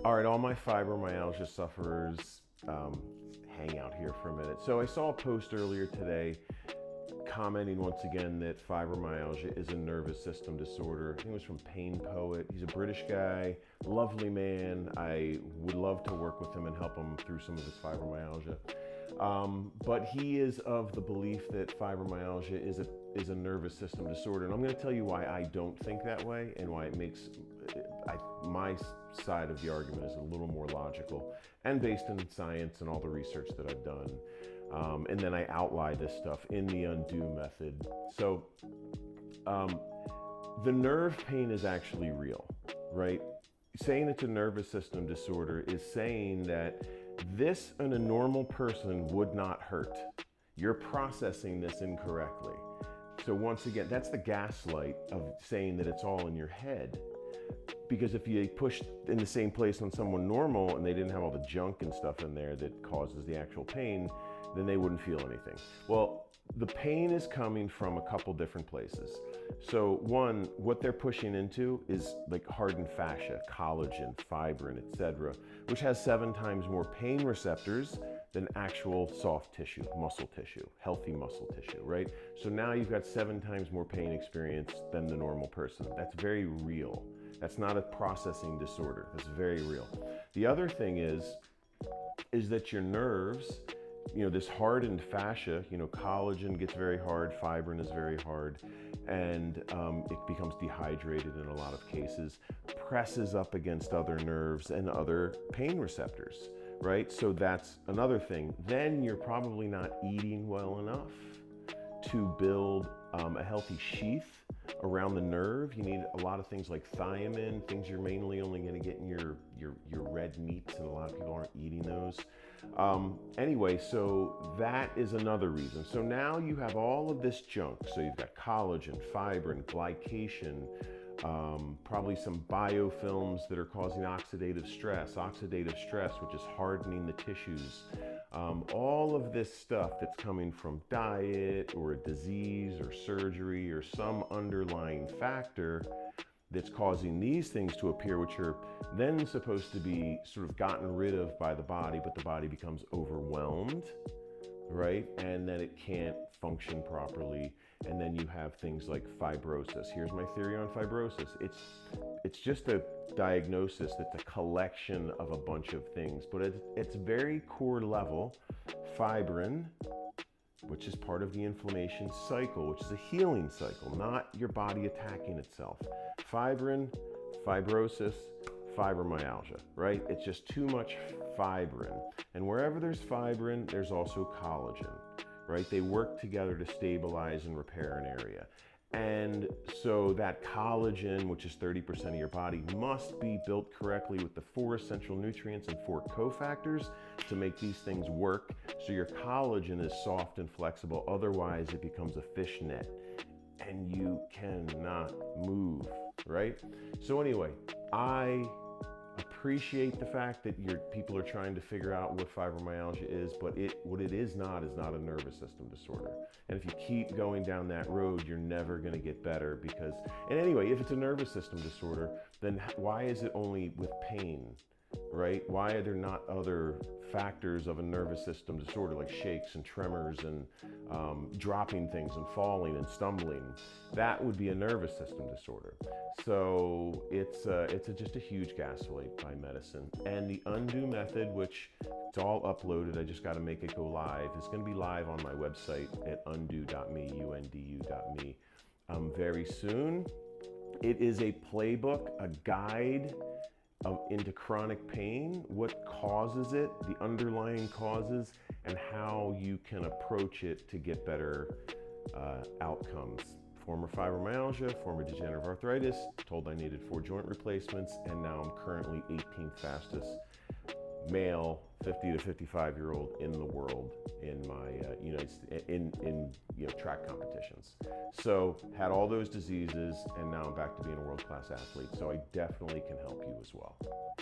All right, all my fibromyalgia sufferers, hang out here for a minute. So I saw a post earlier today commenting once again that fibromyalgia is a nervous system disorder. I think it was from Pain Poet. He's a British guy, lovely man. I would love to work with him and help him through some of his fibromyalgia. But he is of the belief that fibromyalgia is a nervous system disorder. And I'm going to tell you why I don't think that way and why it makes my side of the argument is a little more logical and based in science and all the research that I've done. And then I outline this stuff in the undo method. So the nerve pain is actually real, right? Saying it's a nervous system disorder is saying that this in a normal person would not hurt. You're processing this incorrectly. So once again, that's the gaslight of saying that it's all in your head. Because if you pushed in the same place on someone normal and they didn't have all the junk and stuff in there that causes the actual pain, then they wouldn't feel anything. Well, the pain is coming from a couple different places. So one, what they're pushing into is like hardened fascia, collagen, fibrin, etc., which has 7 times more pain receptors than actual soft tissue, muscle tissue, healthy muscle tissue, right? So now you've got 7 times more pain experience than the normal person. That's very real. That's not a processing disorder. That's very real. The other thing is that your nerves, this hardened fascia, collagen gets very hard, fibrin is very hard, and it becomes dehydrated in a lot of cases, presses up against other nerves and other pain receptors, right? So that's another thing. Then you're probably not eating well enough to build a healthy sheath around the nerve. You need a lot of things like thiamine, things you're mainly only going to get in your red meats, and a lot of people aren't eating those. Anyway, so that is another reason. So now you have all of this junk. So you've got collagen, fibrin, glycation, probably some biofilms that are causing oxidative stress, which is hardening the tissues. All of this stuff that's coming from diet or a disease or surgery or some underlying factor that's causing these things to appear, which are then supposed to be sort of gotten rid of by the body, but the body becomes overwhelmed, right? And then it can't function properly. And then you have things like fibrosis. Here's my theory on fibrosis. It's just a diagnosis that's a collection of a bunch of things, but it's very core level. Fibrin, which is part of the inflammation cycle, which is a healing cycle, not your body attacking itself. Fibrin, fibrosis, fibromyalgia, right? It's just too much fibrin. And wherever there's fibrin, there's also collagen, right? They work together to stabilize and repair an area. And so that collagen, which is 30% of your body, must be built correctly with the 4 essential nutrients and 4 cofactors to make these things work. So your collagen is soft and flexible. Otherwise, it becomes a fishnet and you cannot move, right? So anyway, I appreciate the fact that people are trying to figure out what fibromyalgia is, but what it is not a nervous system disorder. And if you keep going down that road, you're never going to get better and anyway, if it's a nervous system disorder, then why is it only with pain, right? Why are there not other factors of a nervous system disorder like shakes and tremors and dropping things and falling and stumbling? That would be a nervous system disorder. So it's just a huge gaslight by medicine. And the undo method, which it's all uploaded, I just got to make it go live. It's going to be live on my website at undo.me, undu.me, very soon. It is a playbook, a guide into chronic pain, what causes it, the underlying causes, and how you can approach it to get better outcomes. Former fibromyalgia, former degenerative arthritis, told I needed 4 joint replacements, and now I'm currently 18th fastest male 50 to 55-year-old in the world in my in track competitions. So had all those diseases, and now I'm back to being a world-class athlete. So I definitely can help you as well.